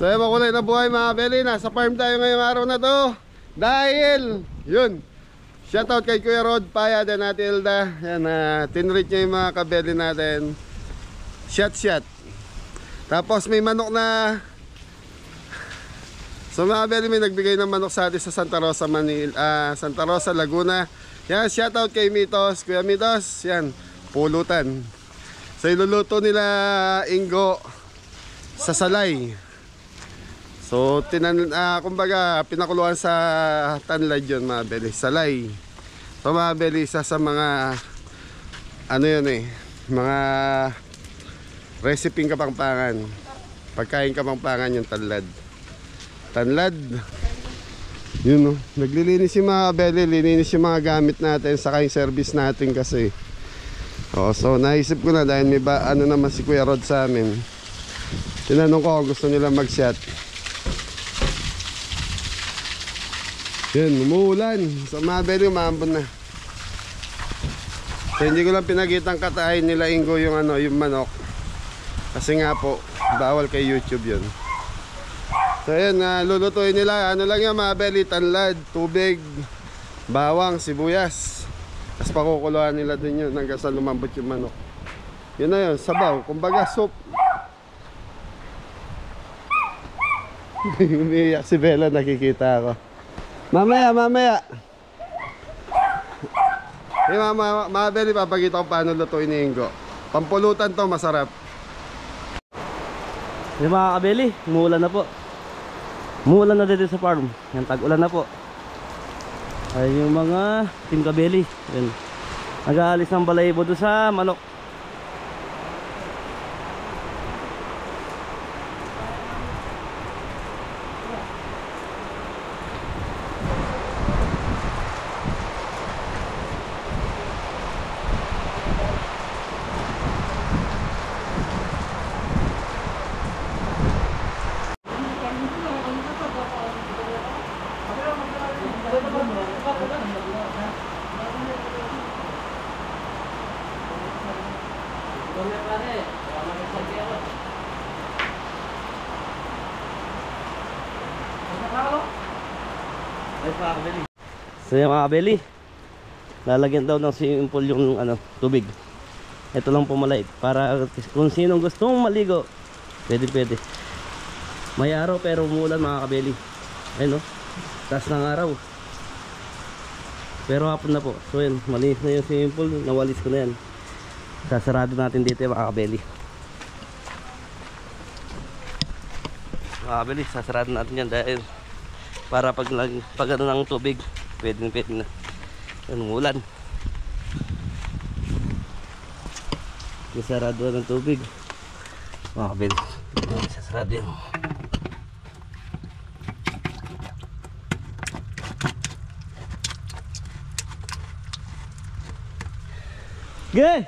So yung makulay na buhay mga belly, nasa farm tayo ngayong araw na to. Dahil, yun, shoutout kay Kuya Rod Paya din natin Ilda. Yan, tinreat niya yung mga kabeli natin. Shot. Tapos may manok na. So mga belly, may nagbigay ng manok sa atin sa Santa Rosa, Santa Rosa, Laguna. Yan, shoutout kay Mitos. Kuya Mitos, yan, pulutan. So iluluto nila Ingo sa salay. So kumbaga pinakuluan sa tanlad yun mga belly, salay. So mga belly, isa sa mga ano yun mga recipe Kapampangan, pagkain Kapampangan yung tanlad. Yun naglilinis yung mga belly, lininis yung mga gamit natin saka yung service natin kasi. So naisip ko na dahil may ano naman si Kuya Rod sa amin, tinanong ko kung gusto nila mag-shot. Yun, umuulan. So mga belly, umaambon na. So hindi ko lang pinagitang katahin nila Ingo yung yung manok. Kasi nga po, bawal kay YouTube yun. So yun, lulutuin nila. Ano lang yan mga belly, tanlad, tubig, bawang, sibuyas. Tapos pakukuluan nila din yun hanggang sa lumambot yung manok. Yun na yun, sabaw. Kumbaga soup. Umiiyak si Bella, nakikita ako. Mamaya. Hey mga belly, papakita ko paano lutuin ni Ingo. Pampulutan to, masarap. Yung mga kabeli, umuulan na po. Umuulan na dito sa farm. Yan, tag-ulan na po. Ay yung mga team kabeli. Yan, nag-aalis ng balahibo doon sa manok. So yung mga kabeli, lalagyan daw ng swimming pool yung tubig. Ito lang pumalait para kung sinong gustong maligo, pwede. May araw pero umulan mga kabeli. Ayun taas ng araw. Pero hapon na po. So yun, malinis na yung swimming pool, nawalis ko na yan. Sasarado natin dito yung mga kabeli. Mga kabeli, sasarado natin yan dahil para pag ng tubig, pwede na. Yan, umulan. Sasarado ng tubig. Mga kabeli, sasarado yan. Gay!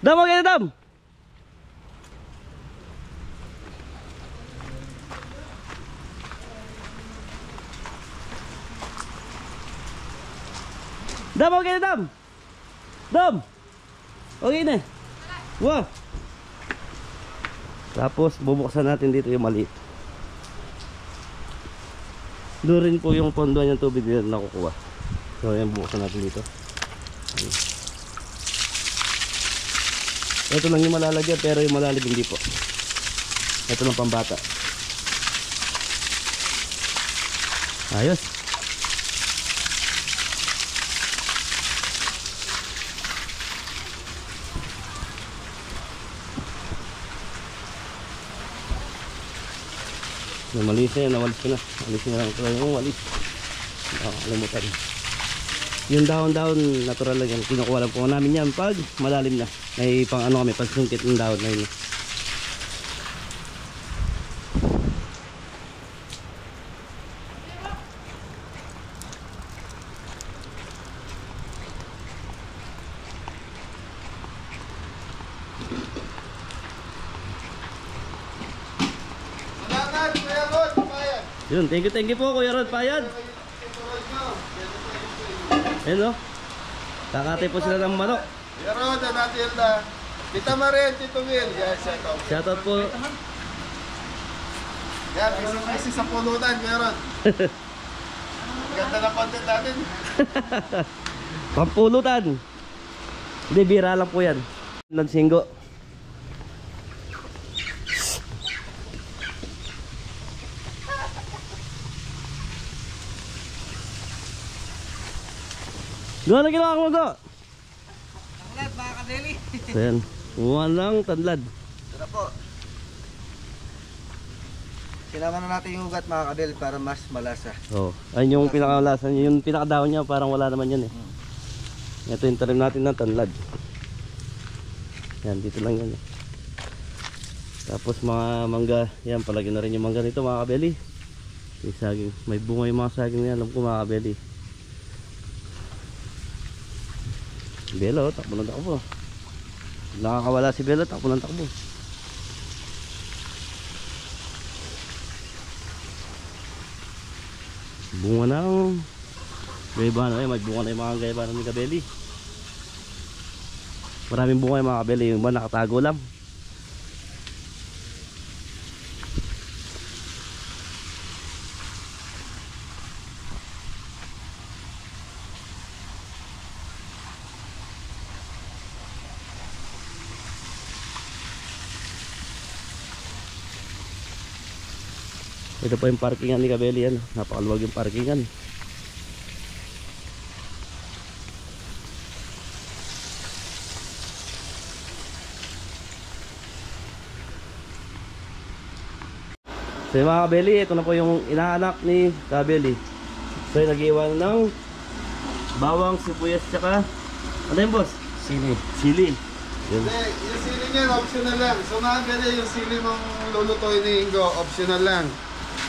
Dam, okay na dam! Dam, okay na dam! Dam! Okay na! Wah! Tapos bubuksan natin dito yung maliit. Doon rin po yung pondoan yung tubig na nakukuha. So yan, bubuksan natin dito. Ito lang yung malalagyan pero yung malalim hindi po. Ito lang pambata. Ayos. Namalis na yan, nawalis ko na. Alisin na lang ito lang yung walis. Nakakalimutan. Yung dahon-dahon natural lang yan. Kinukuha lang po namin yan pag malalim na. May pang kami, pagsungkit ng dahon na yun. Yun, thank you po Kuya Rod Payad. Hello. Kakatay po sila ng manok. Kuya Rod, natin Hilda. Tita Maren, Tito Will. Yan, shout out. Shoutout po. Yan, busy sa pulutan, Kuya Rod. Ganda na content natin. Pampulutan. Hindi, bira lang po yan. Lansinggo. Doon na ginawa ko go. Tanglad, mga kadeli. So yan, kumuha lang tanlad. Tara po. Sinama na natin yung ugat, mga kadeli, para mas malasa. Oh, ayun yung pinakalasa niya, yung pinakadaon niya parang wala naman yan eh. Ito yung talim natin ng tanlad. Yan, dito lang yan eh. Tapos mga mangga, yan palagyan na rin yung mangga nito mga kabeli. Yung saging, may bunga yung mga saging na yan, alam ko mga kabeli. Belo, takbo ng takbo. Nakakawala si Belo, takbo ng takbo. Bunga ng gayba na, may bunga na yung mga gayba ng kabeli. Maraming bunga yung mga kabeli, yung iba nakatago lang. Ito pa yung parkingan ni Kabeli yan. Napakaluwag yung parkingan. So yung mga Kabeli, ito na po yung inaanak ni Kabeli. So yung nag-iwan ng bawang, sibuyas, tsaka ano yung boss? Sili. Sili. Yun. Hindi, yung sili niyan, optional lang. So mga ganyan, yung sili mong lulutuin ni Ingo, optional lang.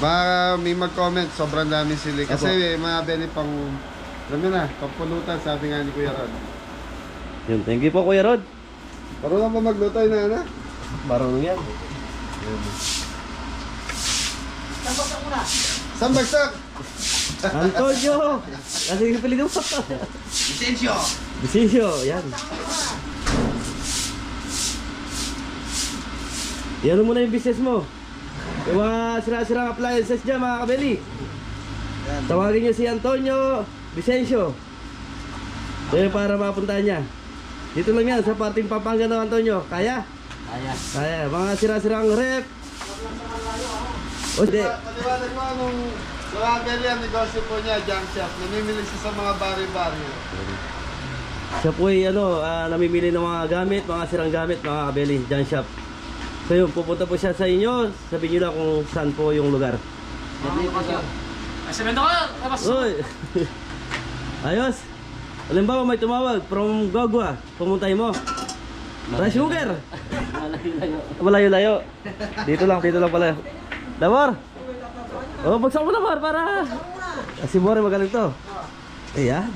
Baka may mag-comment, sobrang dami sili. Kasi mga beli pang, alam mo na, pampulutan, sabi nga ni Kuya Rod. Yun, thank you po Kuya Rod. Marunong ba magluto yun, Ana? Marunong yan. Saan bagsak? Antonio! Kasi yung pili mo. Lisensyo! Bisisyo, yan. Yan mo na yung business mo. Yung mga sira-sirang appliances dyan mga kabeli. Tawagin nyo si Antonio Vicencio. Kaya para mapuntahan niya. Dito lang yan sa parting Pampanga ng Antonio. Kaya? Kaya. Kaya. Mga sira-sirang rep. O hindi. Paliwanag mo anong mga beli ang negosyo po niya, junk shop. Namimili siya sa mga bari-bari. Siya po ay namimili ng mga gamit, mga sirang gamit, mga kabeli, junk shop. So yun, pupunta po siya sa inyo. Sabihin nyo lang kung saan po yung lugar. Asimento ka! Tapos! Uy! Ayos! Halimbawa may tumawag from Gogwa, pumuntay mo. Rice cooker! Malayo-layo. Dito lang pala. Damor! Oh, bagsak mo na Mar para... Si More magaling to. Ayan.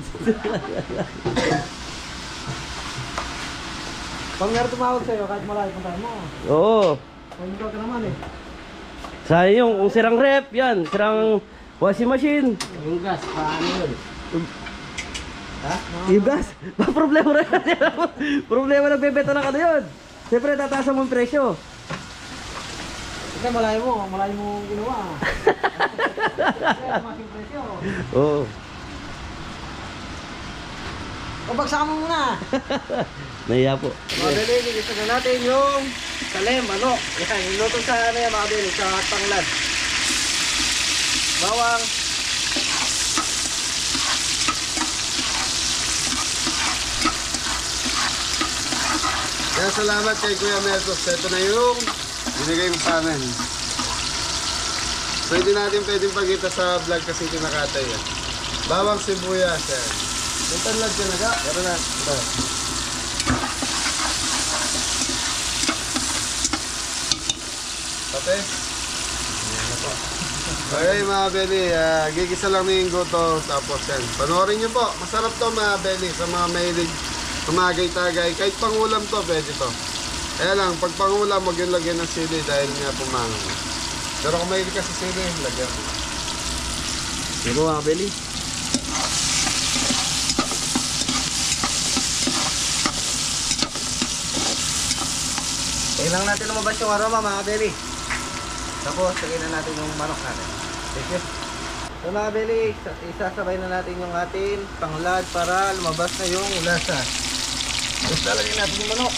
Pag meron tumawag sa'yo, kahit malayo puntahan mo. Oo. Pag ka naman eh. Sa yung sirang rep, yan. Sirang washing machine. Yung gas, paano yun? Ha? Yung gas. Problema rin. Problema nagbebenta ng ano yun. Siyempre tataas mo yung presyo. Kasi malayo mo ginawa. Kaya masing presyo. Oo. Pabagsakan mo muna. Nahiya po. Mga beli, gigisa na natin yung salem, ano? Yan, yung luto sa ano yan mga beli, sa tanglad. Bawang. Kaya salamat kay Kuya Meltos. Ito na yung binigay mo sa amin. So hindi natin pwedeng pagkita sa vlog kasi kinakatay yan. Bawang sibuyas yan. May tanlad ka na ka? Pero na. Ito. Pate? Okay mga beli, gigisa lang ni Ingo to. Tapos yan. Panoorin nyo po. Masarap to mga beli sa mga mahilig tumagay-tagay. Kahit pangulam to, pwede to. Kaya lang, pag pangulam, huwag yung lagyan ng sili dahil nga pumango. Pero kung mahilig ka sa sili, lagyan mo. Sino mga beli? lang natin lumabas yung aroma mga kabeli. Tapos, lagyan na natin yung manok natin. Thank you. So mga kabeli, isasabay na natin yung ating panglad para lumabas na yung lasa. Tapos lalagyan natin yung manok.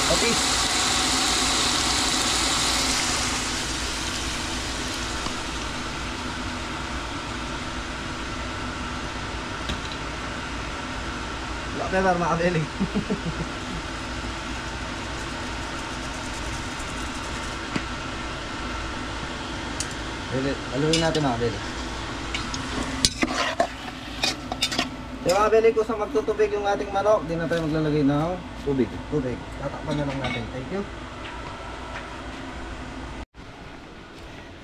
Okay. Black pepper mga kabeli. Haluin natin mga kabeli. So mga kabeli, kung saan magtutubig yung ating manok, di na tayo maglalagay ng tubig. Tatakpan na lang natin. Thank you.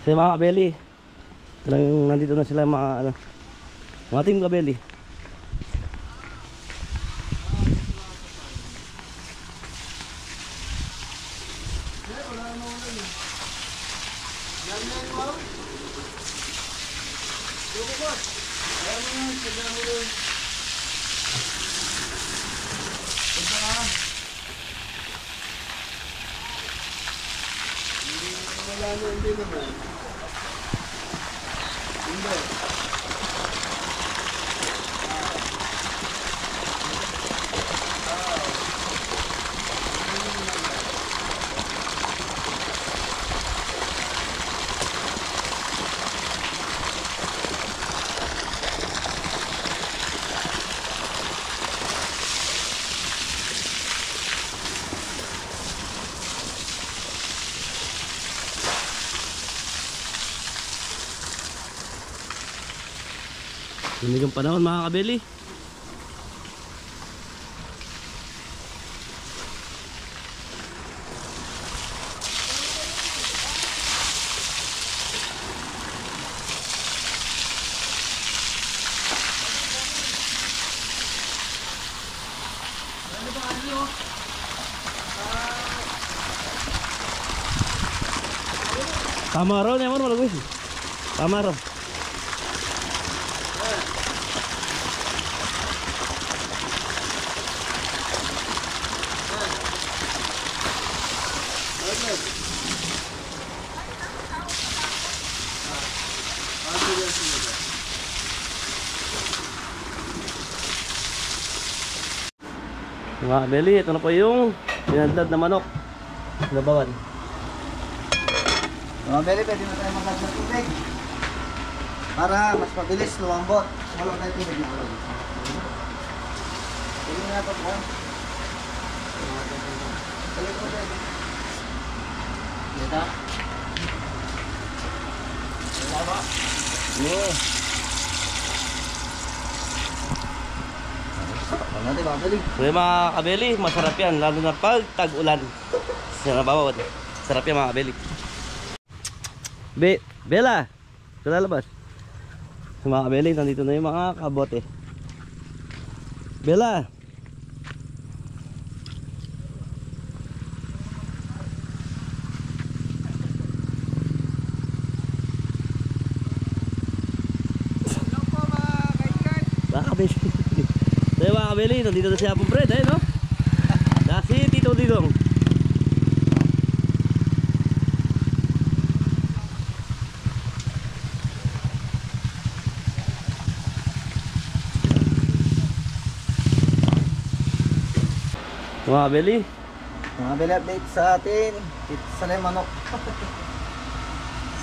So mga kabeli, talagang nandito na sila mga ano, mga team kabeli. Lamig ang panahon mga kabeli. Tama raw naman malagwis. Tama raw. Mga kabeli, ito na po yung pinadlad na manok. Labawan. Mga kabeli, pwede na tayo maglag ng tubig para mas mabilis lumambot. Walang tayo tubig na ulo. Tingnan na ito po. Talit mo tayo. Dito. Wala ba? Yeah. Natin mga kabeli. So yung mga kabeli, masarap yan. Lalo na pag tag-ulan. Sinabawad. Sarap yan mga kabeli. Bella! Ito lalabas. So mga kabeli, nandito na yung mga kabote. Bella! Mga kabeli. So yung mga kabeli, nandito na siya pong bread, eh no? Kasi Tito Digong. Mga kabeli. Mga kabeli, update sa atin. Sa manok.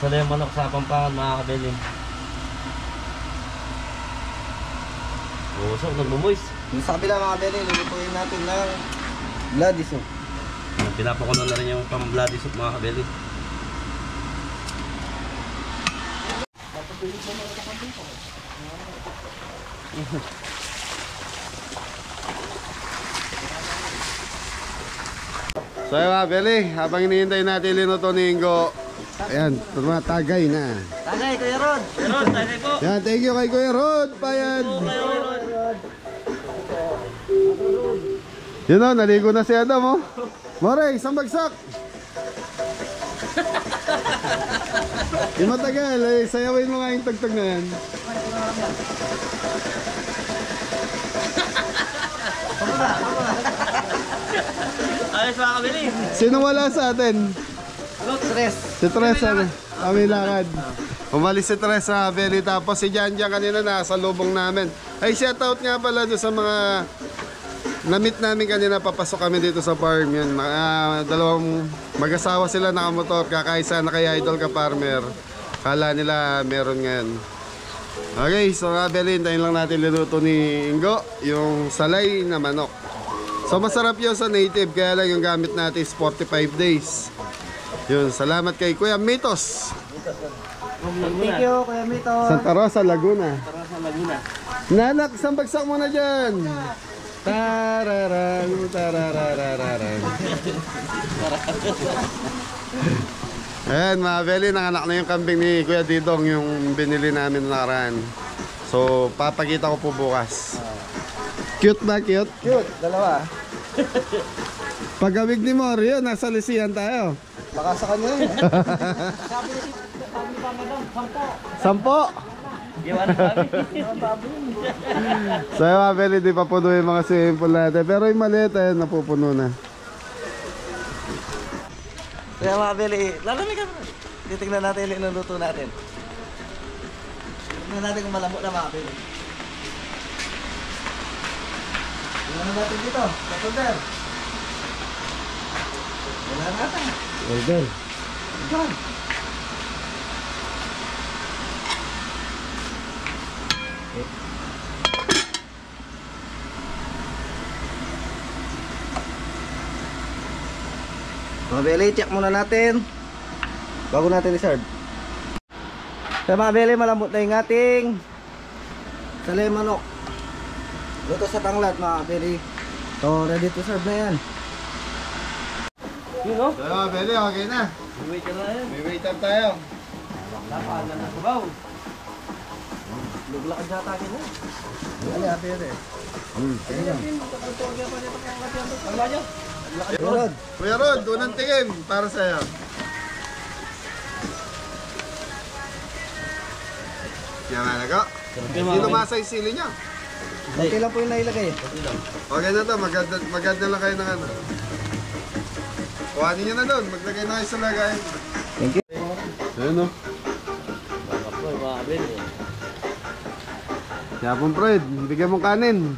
Sa manok sa Pampangan mga kabeli. So nagmumoist. Yung sa kabila mga kabeli, lulutuin natin ng bloody soup. Pinapakulo na rin yung pang-bloody soup mga kabeli. So ayun mga kabeli, habang hinihintay natin linuto ni Ingo, ayan, tumatagay na. Tagay, Kuya Rod! Pero tagay po. Yan, thank you kay Kuya Rod. Bayan. Yun o, naligo na si Adam o. More, isang bagsak. Yung matagal, eh, sayawin mo nga yung tugtog na yan. Ayos mga kabili. Sino wala sa atin? Stress. Si Teresa. Kami lakad. Umalis si Teresa Belly, tapos si Janjan kanina nasa lubong namin. Ay, shoutout nga pala doon sa mga na-meet namin kanina. Papasok kami dito sa farm. Yun, dalawang mag-asawa sila nakamotor. Kakaisa na kay Idol ka farmer. Kala nila meron ngayon. Okay, so nga Belly, hintayin lang natin liluto ni Ingo yung salay na manok. So masarap yun sa native, kaya lang yung gamit natin is 45 days. Yun, salamat kay Kuya Mitos. Thank you, Kuya Mito. Santa Rosa, Laguna. Tara sa Laguna. Nanak, isang bagsak mo na dyan. Tararang, tarararararang. Ayan, mga Beli, nanganak na yung kambing ni Kuya Didong, yung binili namin na nakaraan. So, papakita ko po bukas. Cute ba? Cute? Cute, dalawa. Pagkawig ni Morio, nasa lisihan tayo. Baka sa kanya yun. Sampo! Iwan kami. So, mga Beli, di pa puno yung mga swimming pool natin. Pero yung maliit, ayun, napupuno na. Kaya mga Beli, lalamig ka. Titignan natin yung iluluto natin. Tignan natin kung malambot na mga Beli. Tignan natin dito. Katundan. Wala natin. Okay. Diyan. Mga Beli, check muna natin bago natin i-serve. Kaya mga Beli, malambot na yung ating salay manok. Luto sa tanglad mga Beli. So ready to serve na yan. Yun o. So, mga Beli, okay na. Wait ka na yan. May waitan tayo. Lapan na nasubaw. Luglakad yata akin na. Ano yung Beli? Rod. Kuya Rod, unang tingin para sa'yo. Yan nga nago. Hindi lumasa yung sili niya. Okay lang po yung nailagay. Okay na to, maganda lang kayo ng ano. Kuhanin nyo na doon, maglagay na kayo sa lagay. Thank you. Ayun o. Mga mga kabili. Yapon Fred, bigyan mong kanin.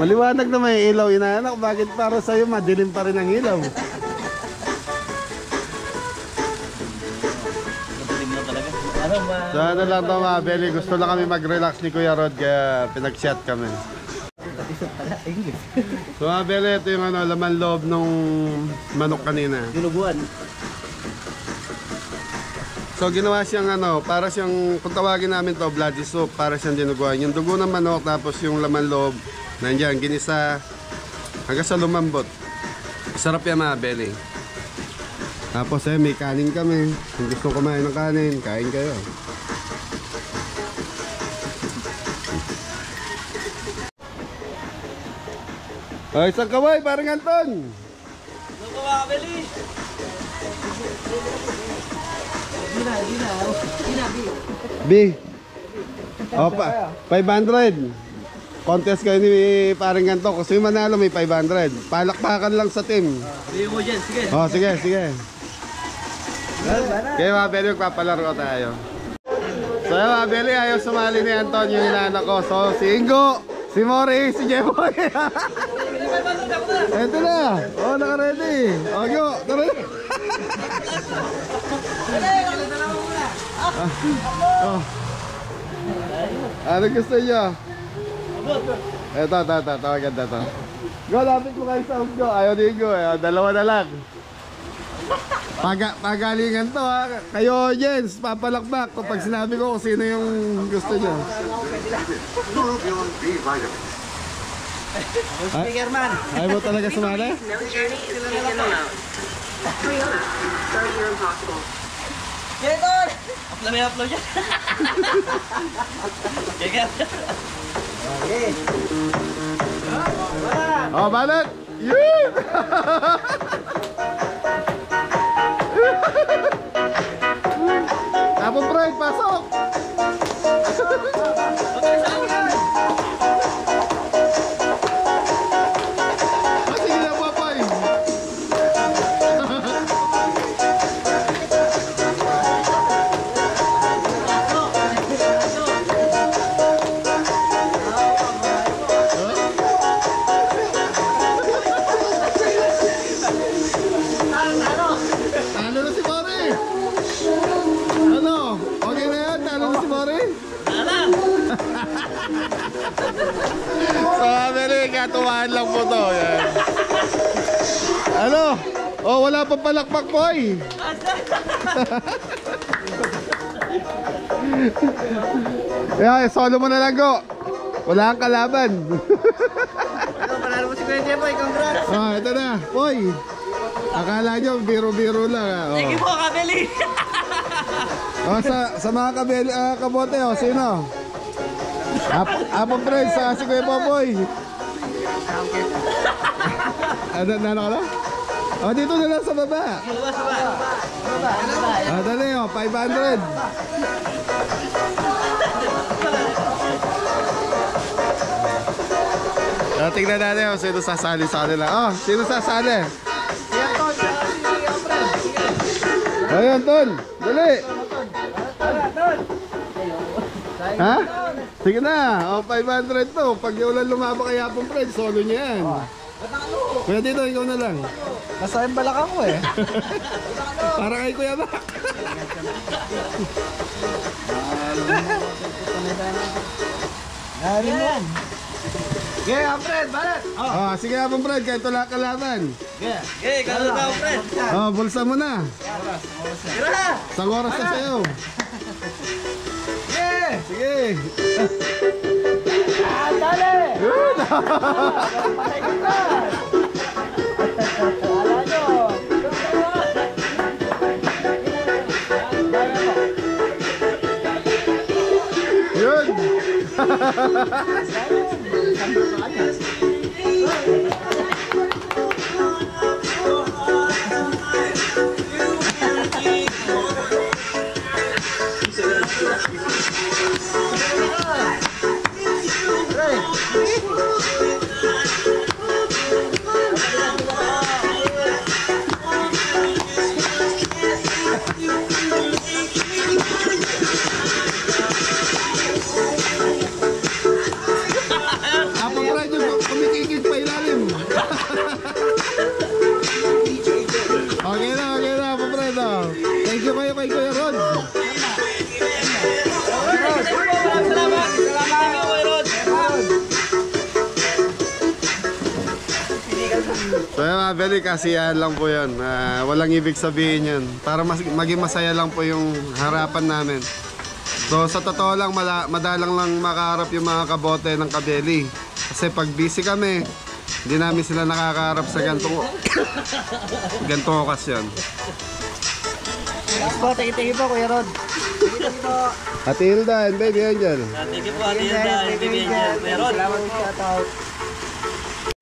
Maliwanag na may ilaw, inaanak. Bakit para sa'yo madilim pa rin ang ilaw? Matilim na talaga. Ano ba? So ano lang to mga Beli, gusto lang kami mag-relax ni Kuya Rod kaya pinag-chat kami. So mga Beli, ito yung ano, laman loob nung manok kanina. Dinuguan. So ginawa siyang ano, para siyang, kung tawagin namin to, bloody soup, para siyang dinuguan. Yung dugo ng manok tapos yung laman loob, nandiyan, ginisa hanggang sa lumambot. Sarap yan mga Beli. Tapos may kanin kami. Kung gusto kumain ng kanin, kain kayo. Ay, isang kaway, parang Anton. Ano ka mga kabili? B. Opa, 500. Contest kayo ni parang ganito. Kasi yung manalo may 500. Palakpakan lang sa team. Bili mo dyan, sige. Oh, sige, sige. Kaya mga Beli, magpapalaro tayo. So yung mga Beli, ayaw sumali ni Antonio yung inanak ko. So si Ingo, si Mori, si Jeboy. Ito na. Oh, naka-ready. Oh, Ingo, tara na. Oh. Ano gusto niyo? Ito, maganda to. Go, lapit mo kayo sa Go. Ayaw ni Ingo, dalawa na lang. Pagalingan to ha. Kayo audience, papalakbak kapag sinabi ko kung sino yung gusto nyo. Speaker man. Ayaw mo talaga sumali? Jeton! Upload may upload yan. Kaya Okay. Oh, balot! Yun! So, Mabeli, katuwaan lang po to. Yan. Ano? Oh, wala pa palakpak, boy. Yeah, solo mo na lang, go. Wala kang kalaban. Ano, panalo mo si Kuya Jeboy, congrats! Oh, ito na, boy. Akala nyo, biro-biro lang. Oh. Sige po, Kabeli. Oh, sa mga kabote, oh, sino? Apong friends, si Kuya Popoy. Ano ka na? Oh, dito na lang sa baba. Ah, dali, oh, 500. Tingnan natin, oh, sino sasali sa kanila. Oh, sino sasali? Yan, Tol, saka si Alfred. Ayan, Tol. Dali. Ha? Sige na. O, 500 to. Pag ulan lumaba kay Apong Fred, solo niya yan. Kuya dito, ikaw na lang. Nasa yung balakang ko eh. Para kay Kuya Mac. Nari mo. Okay, Alfred, balat! Oh, sige Apong Fred, kahit wala kalaban. Okay, kalo na, friend. Oh, bulsa mo na. Tira! Isang oras na sa'yo. Yeah! Sige. Dali! Yun. Patay ko na! Wala nyo! Yun. Apong Fred, yung kumikikig pa ilalim. Okay na, Apong Fred. Oh. Thank you kayo kay Kuya Rod. Salamat! Salamat, Kuya Rod! So yun mga Beli, kasiyahan lang po yun. Walang ibig sabihin yun. Para maging masaya lang po yung harapan namin. So sa totoo lang, madalang lang makaharap yung mga kabote ng Kabeli. Kasi pag busy kami, hindi namin sila nakakaharap sa gantong okasyon. Yes po, tiki-tiki po, Kuya Rod. Tiki-tiki po. Ate Hilda and Baby Angel. Thank you po, Ate Hilda. Baby Angel. Kuya Rod. Salamat po, shout out.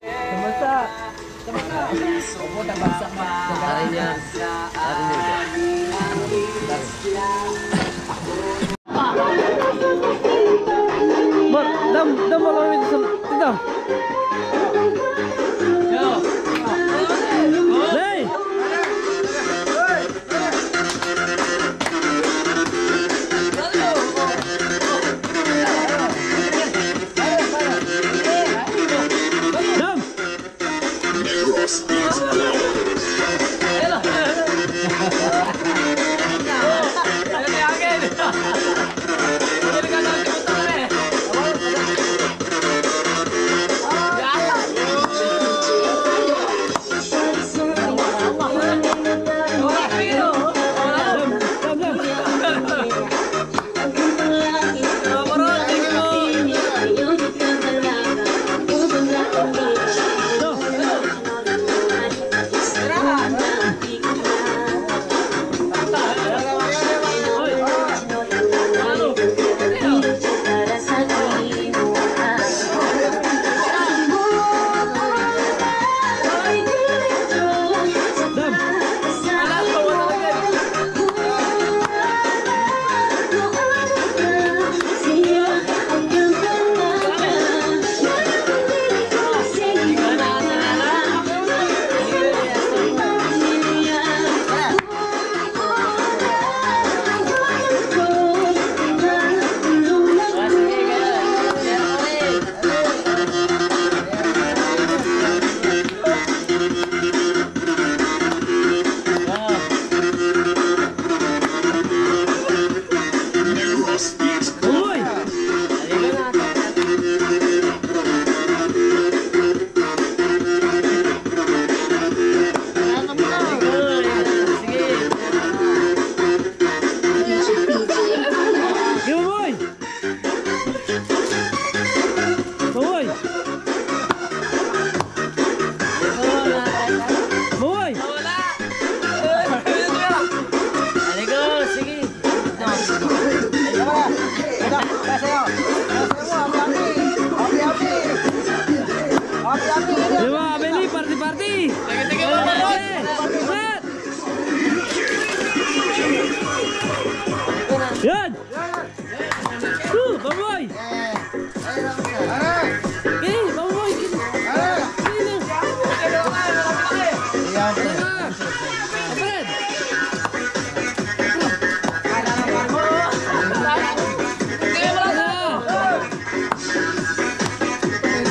Kamusta? Kamusta? Bagsak pa. Arin yan. Dam mo lang sa... Dam! Hey! Dam!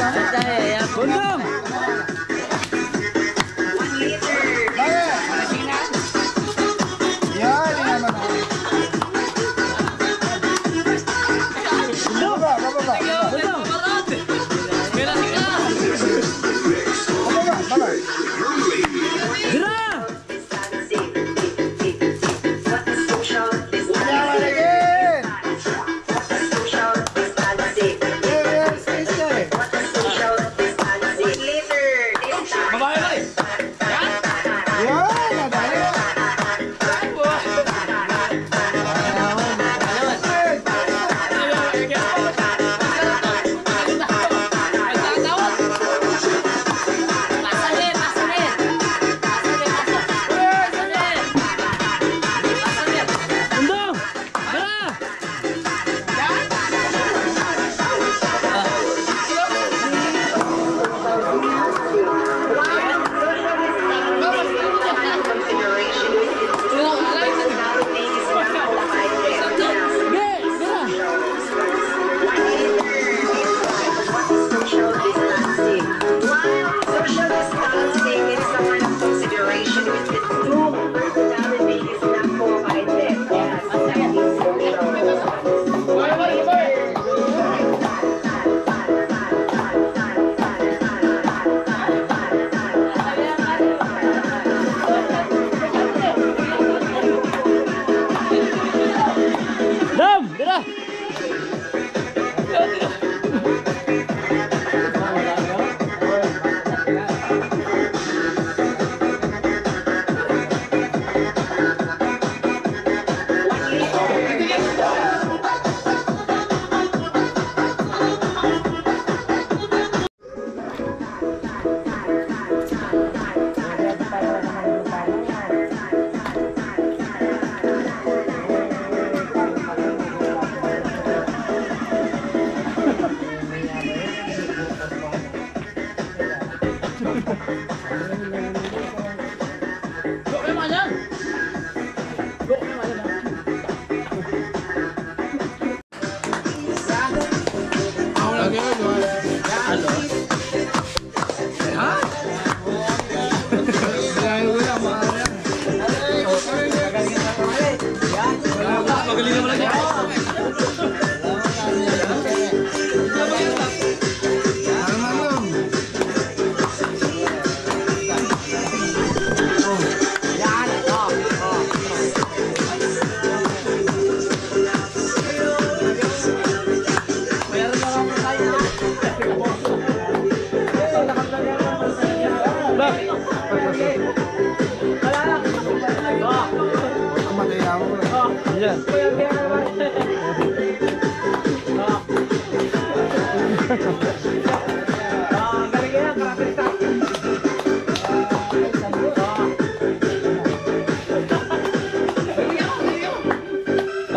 Bundong! Yan, yan naman. Bababa, bababa. Bundong! Bababa, bababa. Dira! Yan, again. Yes, yes, yes. Yan, nadali. Bundong! Dira! Ge! Dira! Social distancing is naman ang consideration with the two personality is not provided. Yes, that is social. Dam! Dira! Yan.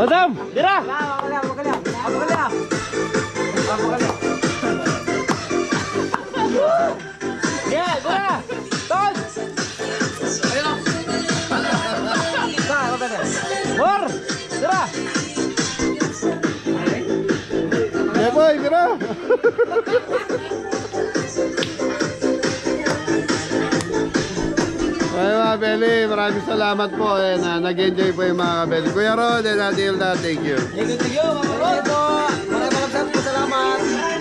Odam, dira. Ya, dira. Ton. Bor, dira. Boy, tira! Ay mga Beli, maraming salamat po. Nag-enjoy po yung mga Beli. Kuya Ron and Ate Hilda, thank you. Thank you, Mama Rod. Maraming salamat.